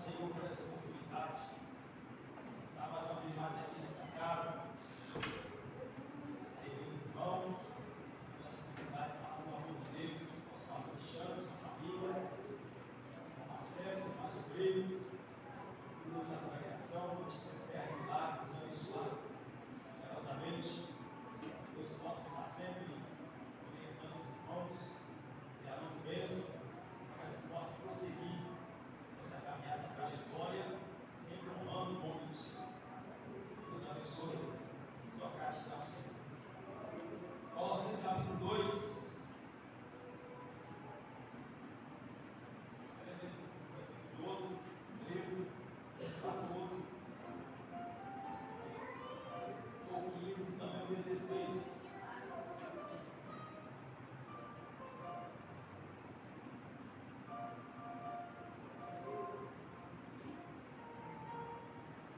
Senhor por essa oportunidade de estar mais uma vez mais aqui nesta casa. Queridos irmãos, essa oportunidade de falar do amor de Deus, nosso pastor Alexandre, sua família, nosso irmão Marcelo, mais obreiro, nossa congregação, esta terra de milagres, nos abençoar generosamente. Deus possa estar sempre orientando os irmãos, dando bênção, para que se possa prosseguir essa caminhada, essa trajetória, sempre honrando o nome do Senhor. Deus abençoe. Só gratidão, Senhor. Colossenses capítulo 2. Versículo 12, 13, 14 ou 15, também o 16.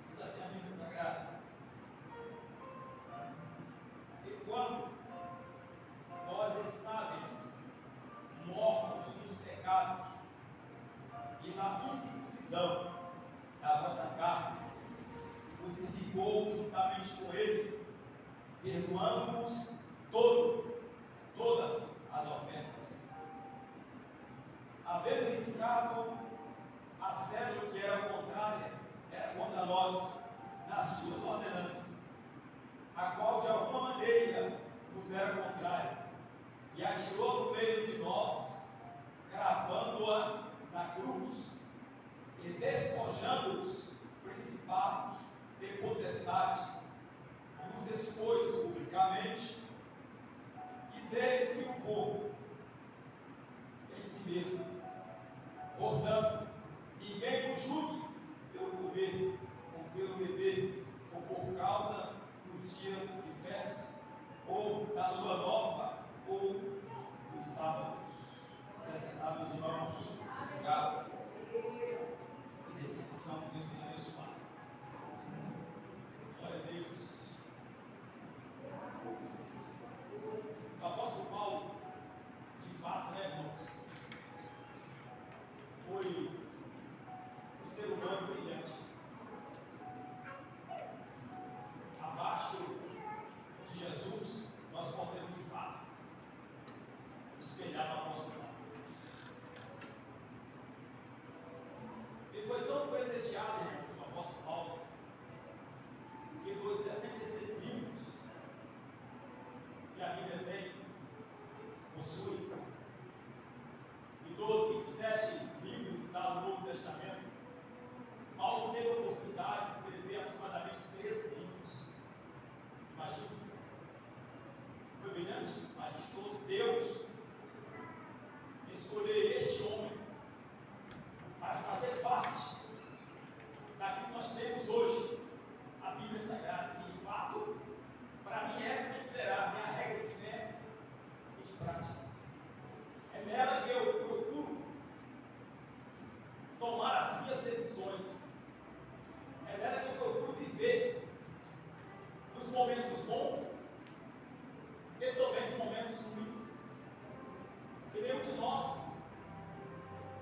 Diz assim a Bíblia Sagrada: e quando vós estáveis mortos nos pecados e na incircuncisão da vossa carne, crucificou juntamente com ele, perdoando-vos todas as ofensas, havendo riscado a cédula que era contrária, era contra nós, nas suas ordenanças, a qual de alguma maneira nos era contrária, e atirou no meio de nós, cravando-a na cruz, e despojando-os principados e potestades, e os expôs publicamente, e dele triunfou em si mesmo. Portanto, ninguém o julgue pelo comer, ou pelo beber, ou por causa dos dias de festa, ou da lua nova, ou dos sábados. Sentar, meus irmãos. Obrigado. Que recepção, Deus me abençoe. Glória a Deus. O apóstolo Paulo, de fato, né, irmãos, foi um ser humano brilhante. Abaixo de Jesus, nós podemos, de fato, espelhar o apóstolo Paulo. Ele foi tão privilegiado, irmãos, o apóstolo Paulo, que dos 66 livros que a Bíblia possui, e 27 livros que está no Novo Testamento, Paulo teve a oportunidade de escrever aproximadamente 13 livros. Imagina, foi brilhante, majestoso. Deus escolheu este homem para fazer parte daquilo que nós temos hoje, a Bíblia Sagrada, que de fato, para mim, essa que será a minha regra de fé e de prática. É nela que eu procuro tomar as minhas decisões. É nela que eu procuro viver nos momentos bons e também nos momentos ruins. Que nenhum de nós,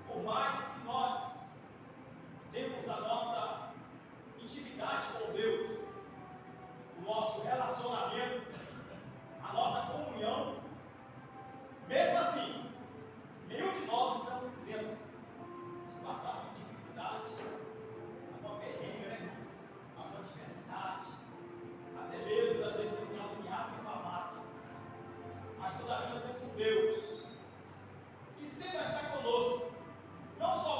por mais que nós temos a nossa intimidade com Deus, o nosso relacionamento, a nossa comunhão, mesmo assim, nenhum de nós estamos isento de passar por dificuldade, uma perrengue, né? Uma adversidade, até mesmo às vezes ser caluniado e infamado. Mas todavia nós temos um Deus que sempre vai estar conosco, não só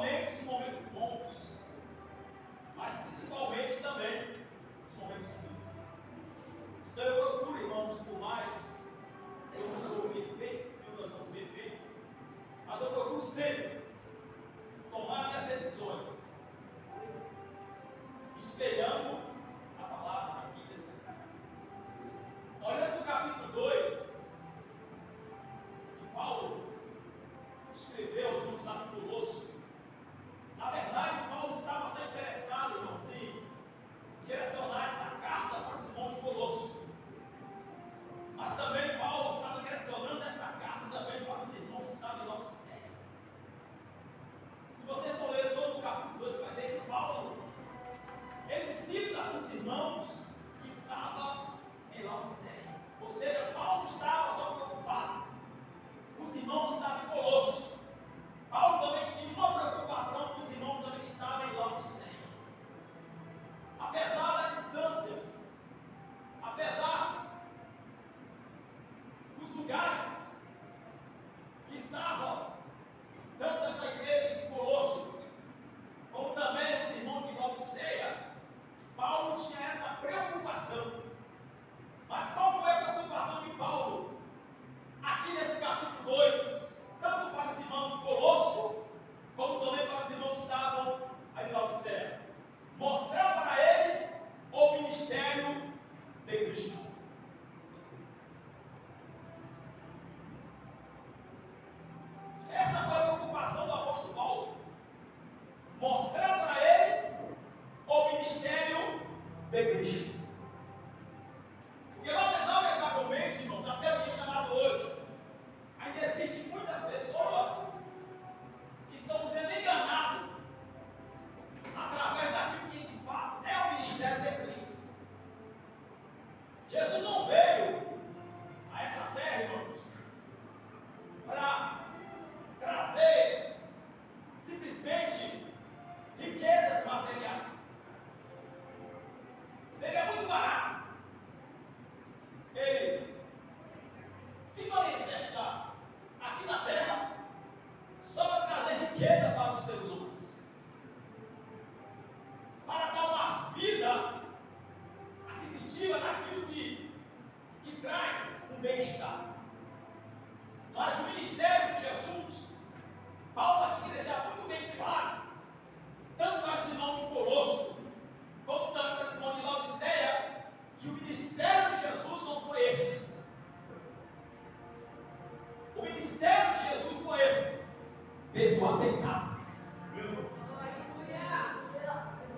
perdoar pecados.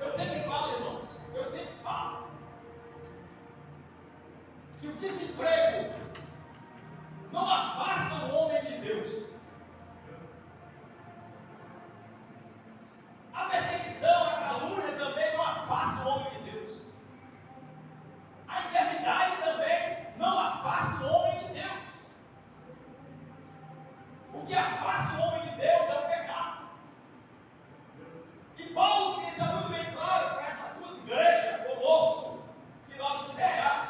Eu sempre falo, irmãos, que o desemprego não afasta o homem de Deus. A perseguição, a calúnia também não afasta o homem de Deus. A enfermidade também não afasta o homem de Deus. O que afasta o homem de Deus é o pecado. E Paulo deixa muito bem claro para essas duas igrejas, Colosso e Laodiceia,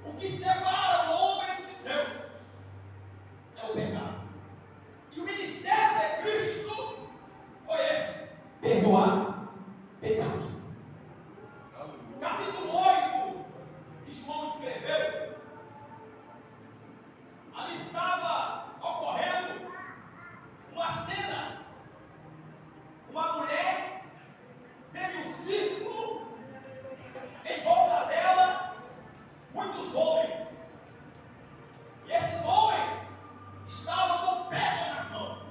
o que separa o homem de Deus é o pecado. E o ministério de Cristo foi esse: perdoar pecado. Capítulo 8, que João escreveu, ali estava ocorrendo uma cena. Uma mulher teve um círculo em volta dela, muitos homens. E esses homens estavam com pedra nas mãos,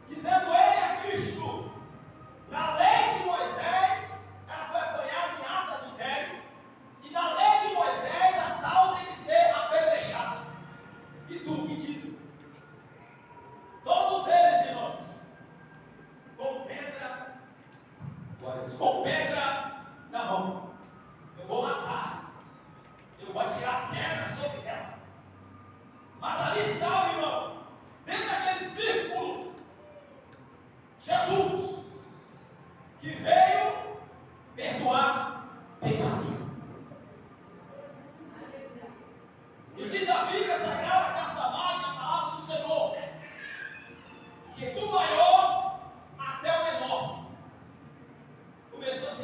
dizendo ele a Cristo: na lei de Moisés, ela foi apanhada em ato de adultério, e na lei de Moisés a tal tem que ser apedrejada. E tu que dizes? Todos eles, irmãos, com pedra, com pedra na mão. Eu vou matar, eu vou atirar a pedra sobre ela. Mas ali estava, irmão, dentro daquele círculo, Jesus, que veio perdoar pecado. E diz a Bíblia Sagrada, a carta magna, a palavra do Senhor, que do maior até o menor começou a se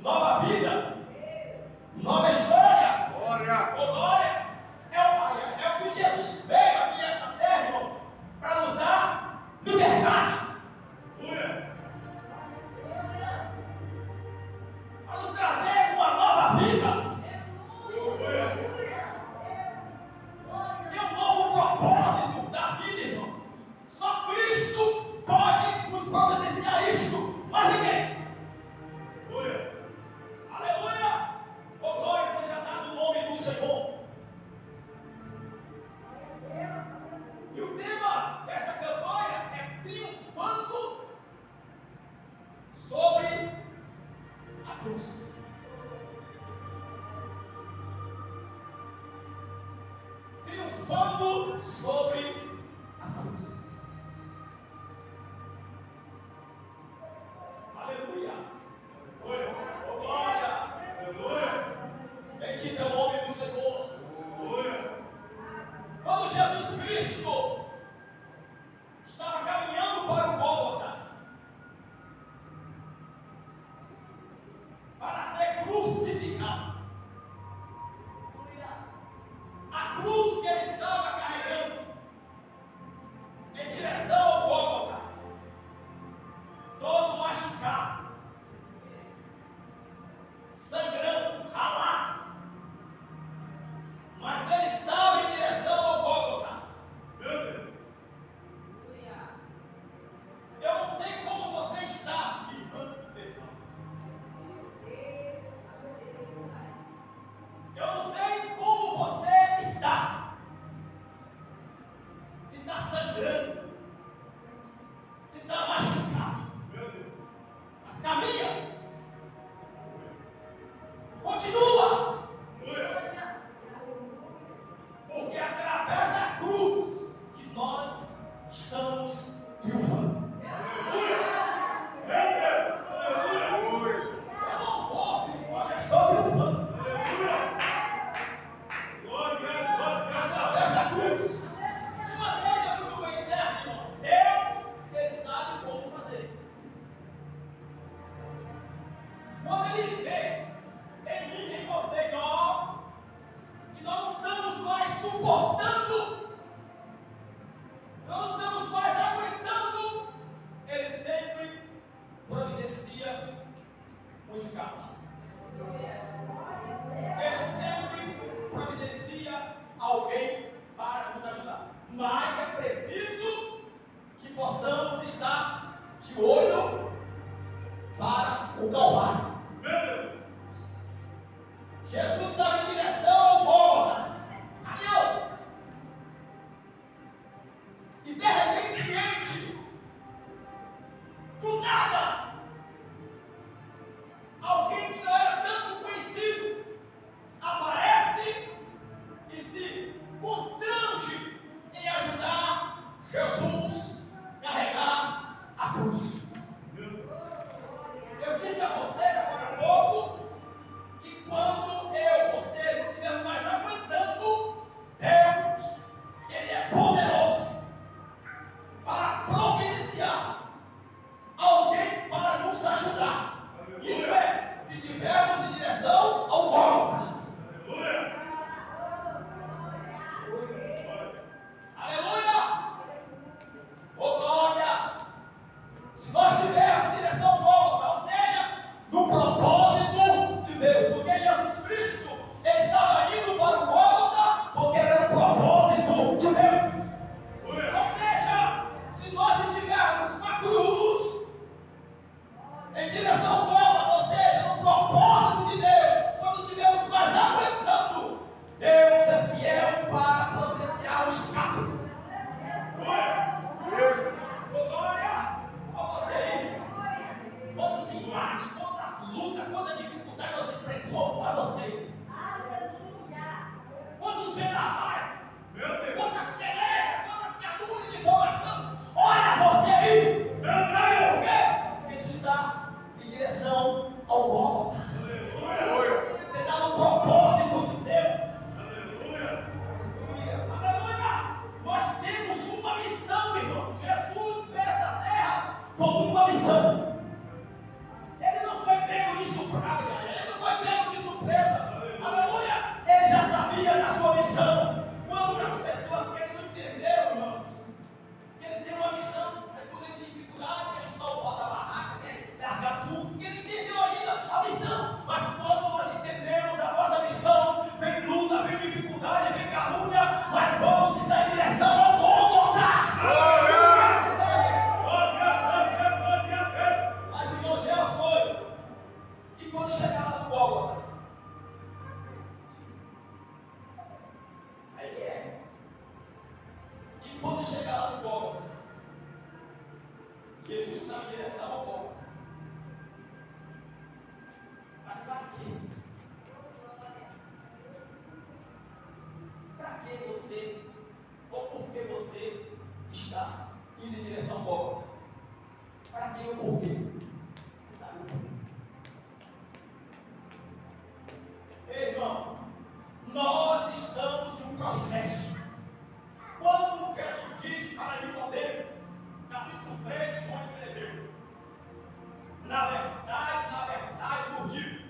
nova vida, nova história. Glória. Oh, glória. É o que Jesus veio aqui nessa terra, irmão, para nos dar liberdade. Para nos trazer uma nova vida. Tem um novo propósito da vida, irmão. Só Cristo pode nos providenciar isto, mais ninguém. Aleluia! Oh, glória seja dado o nome do Senhor. E o tema desta campanha é triunfando sobre a cruz. Triunfando sobre a cruz. Aleluia! Oh, glória! Aleluia! Bendito é o nome do Senhor. Aleluia! Quando Jesus Cristo estava caminhando para o Gólgota, para ser crucificado, a cruz que ele estava carregando em direção ao Gólgota, todo machucado, sangrando, ralado, mas ele estava em direção ao Gólgota. Meu Deus! Eu não sei como você está, irmão. Eu não sei como você está. Se está sangrando, se está machucado, mas caminha, continua, porque é através da cruz que nós estamos triunfando. Eu não vou triunfar, já estou triunfando. Através da cruz. E uma coisa muito bem certa, irmãos: Deus, Ele sabe como fazer. Quando Ele vê em mim, em você, em nós, que nós não estamos mais suportando, não estamos mais aguentando, Ele sempre providencia um escape. Ele sempre providencia alguém para nos ajudar. Mas é preciso que possamos estar de olho para o Calvário. Jesus estava em direção ao Gólgota, caminhou. E de repente, do nada, alguém que não era tanto conhecido aparece e se constrange em ajudar Jesus a carregar a cruz. Eu disse a vocês agora há pouco que quando eu chegar lá no Gólgota, aí é. E quando chegar lá no Gólgota, Jesus está em direção ao Gólgota. Mas para quê? Para que você, ou por que você está indo em direção ao Gólgota? Para quem ou por quê? Você sabe o porquê? Ei, irmão, nós estamos em um processo. Quando Jesus disse para Nicodemos, capítulo 3, João escreveu: na verdade, eu digo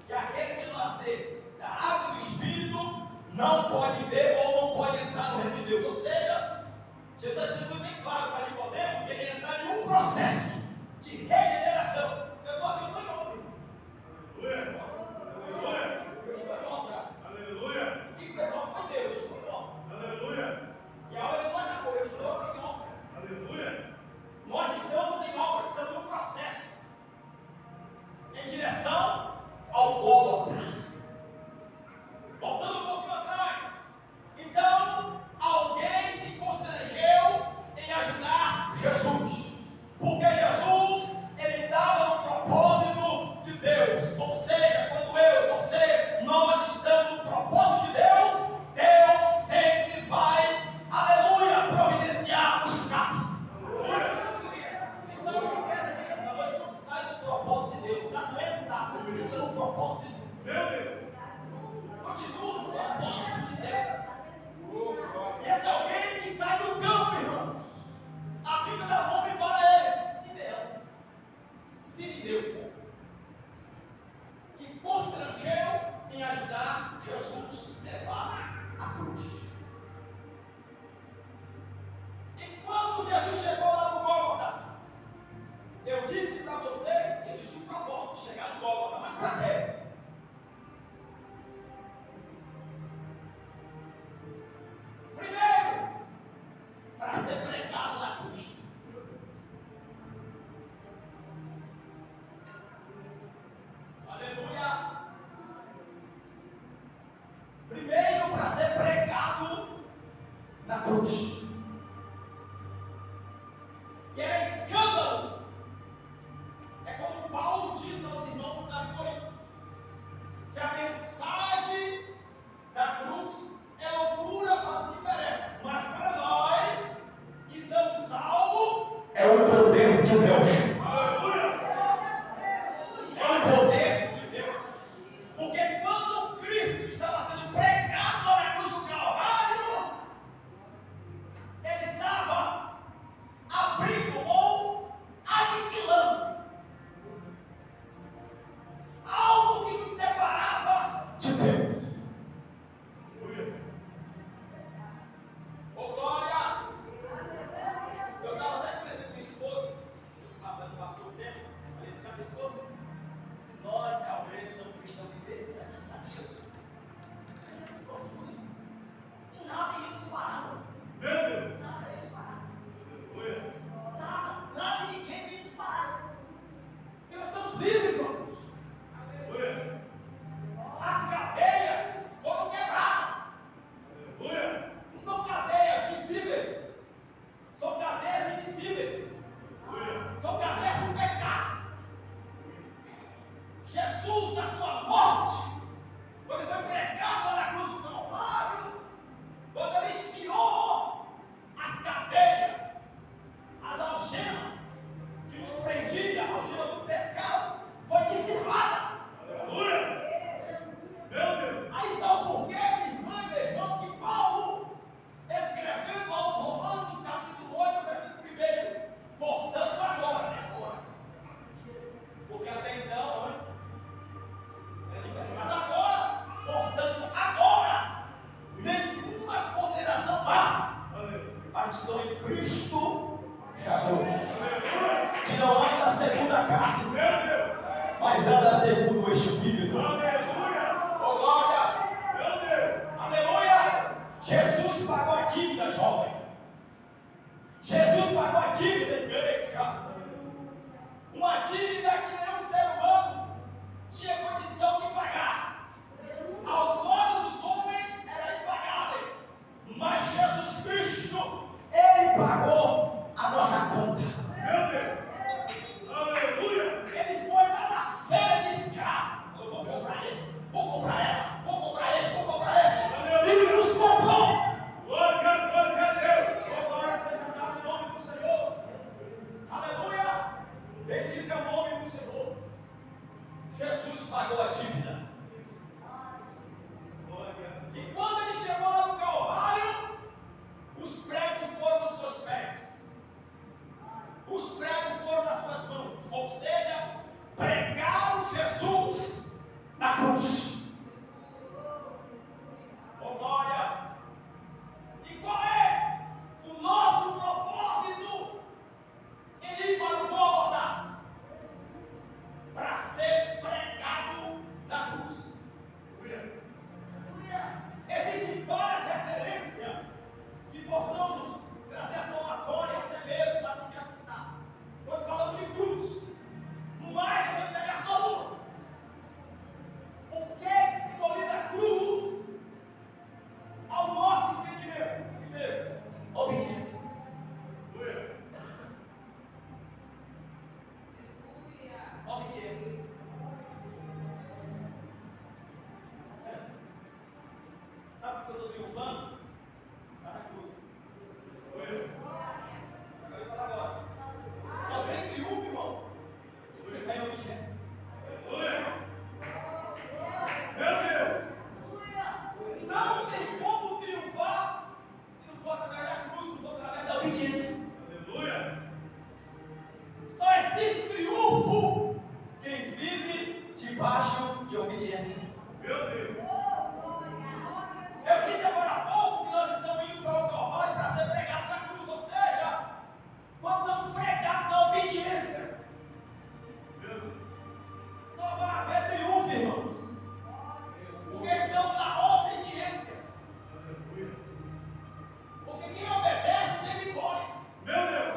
que aquele que nascer da água do Espírito não pode ver ou não pode entrar no reino de Deus. Ou seja, Jesus deixou bem claro para Nicodemos que ele ia entrar em um processo de regeneração. Eu estou aqui, eu estou em obra. Aleluia! Aleluia! Eu estou em obra. Aleluia! O que o pessoal foi Deus? Eu estou em obra. Aleluia! E a obra não acabou, eu estou em obra. Aleluia! Nós estamos em obra, estamos em um processo em direção ao Gólgota. Voltando um pouquinho atrás. Então, alguém se constrangeu em ajudar Jesus. Porque Jesus, ele estava no propósito de Deus. Ou seja, quando eu, você, nós estamos no propósito de Deus, Deus sempre vai, aleluia, providenciar o escape. Então, eu te peço aqui nessa noite, não sai do propósito de Deus. Está doendo? Tá. Fica no propósito de Deus. Meu Deus. Continua no propósito de Deus. Esse é alguém que sai do campo, irmãos. A Bíblia dá nome para ele, Sirineu, que constrangeu em ajudar Jesus a levar a cruz. E quando Jesus chegou lá no Gólgota, eu disse para vocês que existe um propósito, chegar no Gólgota, mas para quê? Primeiro, para ser pregado na cruz. Aleluia! Primeiro, para ser pregado na cruz. Que era escândalo. É como Paulo disse aos irmãos da Corinto, que a mensagem da cruz é loucura para os que perecem, mas para nós que somos salvos é o poder de Deus. É o poder de Deus. Porque quando Cristo estava sendo pregado lá na cruz do Calvário, ele estava abrindo ou aniquilando algo que nos separava de Deus. Ô glória! Eu estava até conversando com minha esposa, passou o tempo, falei, já pensou? Se nós realmente somos cristãos de vez isso aqui está dentro, nada ia nos parar. Meu Deus! Nada ia nos parar. Nada e ninguém ia nos parar. Porque nós estamos livres, irmãos. As cadeias foram quebradas. Não são cadeias visíveis, são cadeias invisíveis. São cadeias do pecado. Jesus, na sua morte, quando ele foi pregado lá na cruz do Calvário, quando ele Jesus pagou a dívida. E quando ele chegou lá no Calvário, os pregos foram nos seus pés. Os pregos foram nas suas mãos. Ou seja, pregaram Jesus na cruz. Oh, glória! E qual é o nosso propósito em ir para o Gólgota? Para ser pregado na cruz. Existem várias referências que possamos trazer a somatória, até mesmo para quem quer citar. Quando falamos de cruz, mas eu vou pegar só uma. O que simboliza a cruz ao nosso entendimento? Primeiro, obediência. Obediência. Sabe por que eu estou triunfando? Está na cruz. Acabei de falar agora. Só tem triunfo, irmão, porque está em obediência. Meu Deus! Não tem como triunfar se não for através da cruz, se não for através da obediência. Aleluia! Só existe triunfo quem vive debaixo de obediência. Meu Deus! Eu disse agora há pouco que nós estamos indo para o Calvário para ser pregado na cruz, ou seja, nós vamos pregar na obediência. Só vai haver triunfo, irmãos, porque estamos na obediência. Porque quem obedece tem vitória. Meu Deus!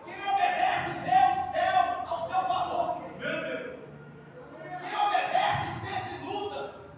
Quem obedece vê o céu ao seu favor. Meu Deus! Quem obedece vence lutas.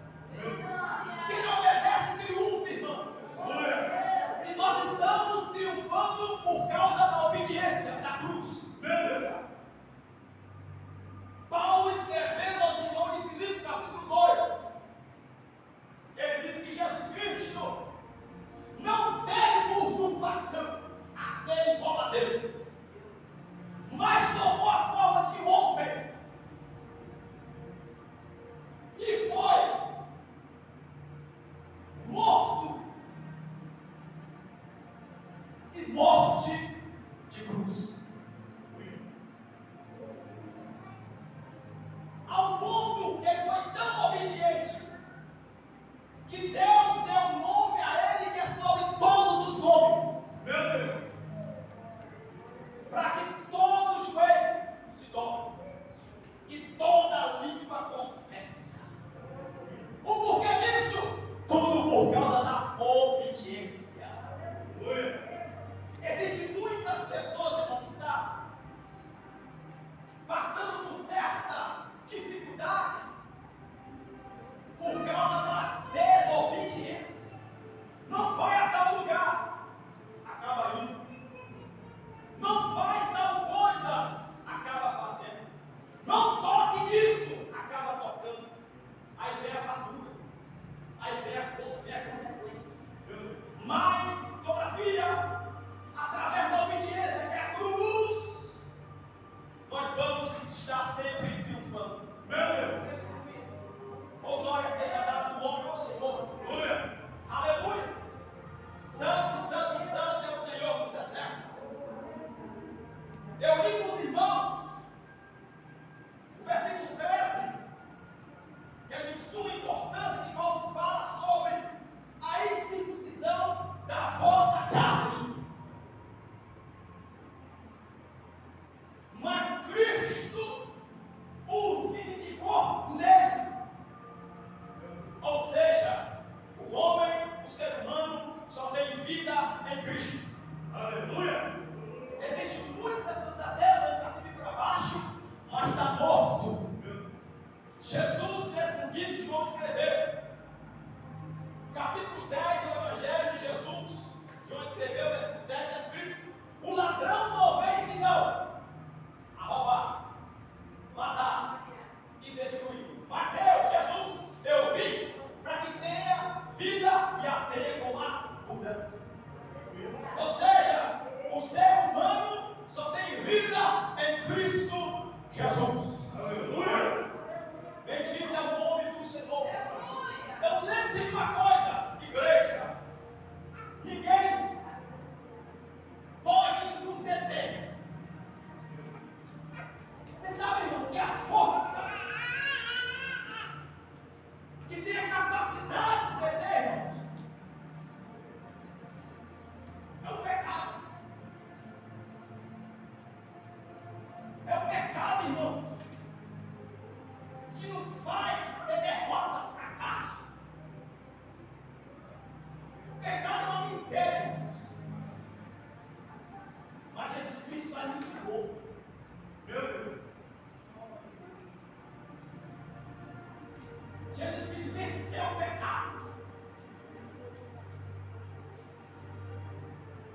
Jesus Cristo venceu o pecado.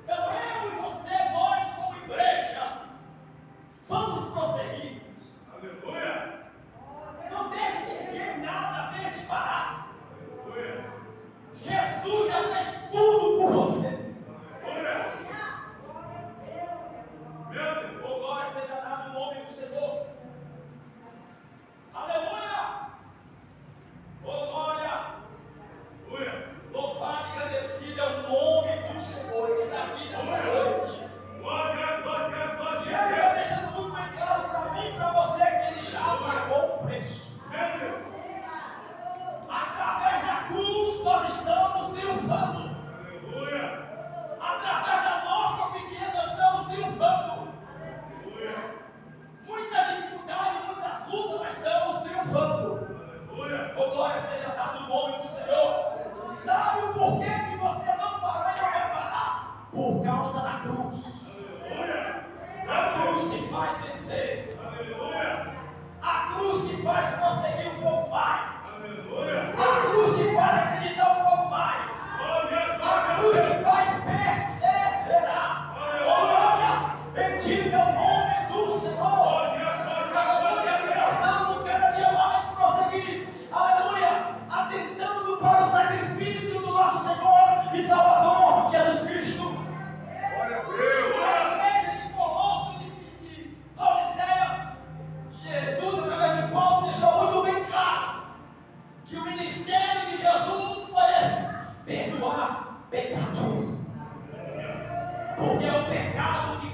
Então eu e você, nós como igreja, vamos prosseguir. Aleluia! Não deixe que ninguém nada venha te parar. Aleluia! Jesus já fez tudo por você. Aleluia! Meu Deus, oh, glória seja dada no nome do Senhor. Aleluia! Oh, glória! Aleluia! Louvado e agradecido é o nome do Senhor que está aqui nessa noite. E Ele está deixando muito bem claro para mim e para você que Ele já pagou o preço. Através da cruz nós estamos triunfando. Aleluia! Através da nossa obediência nós estamos triunfando. Aleluia! Muita dificuldade, muitas lutas, nós estamos triunfando. Aleluia! Oh, glória seja dada o nome do Senhor. Sabe o porquê que você não parou e não vai parar? Por causa da cruz. Aleluia! A cruz te faz vencer. Aleluia! A cruz te faz prosseguir um pouco mais. Aleluia! A cruz te faz acreditar um pouco mais. A cruz te faz perseverar. Glória! Bendito é o nome do Senhor. Aleluia! Que possamos cada dia mais prosseguir. Aleluia! Atentando para o sacrifício do nosso Senhor e Salvador Jesus Cristo. Glória a Deus! A igreja de Colossos de Laodiceia, Jesus, através de Paulo, deixou muito bem claro que o ministério de Jesus foi esse: perdoar pecado. Porque é o pecado que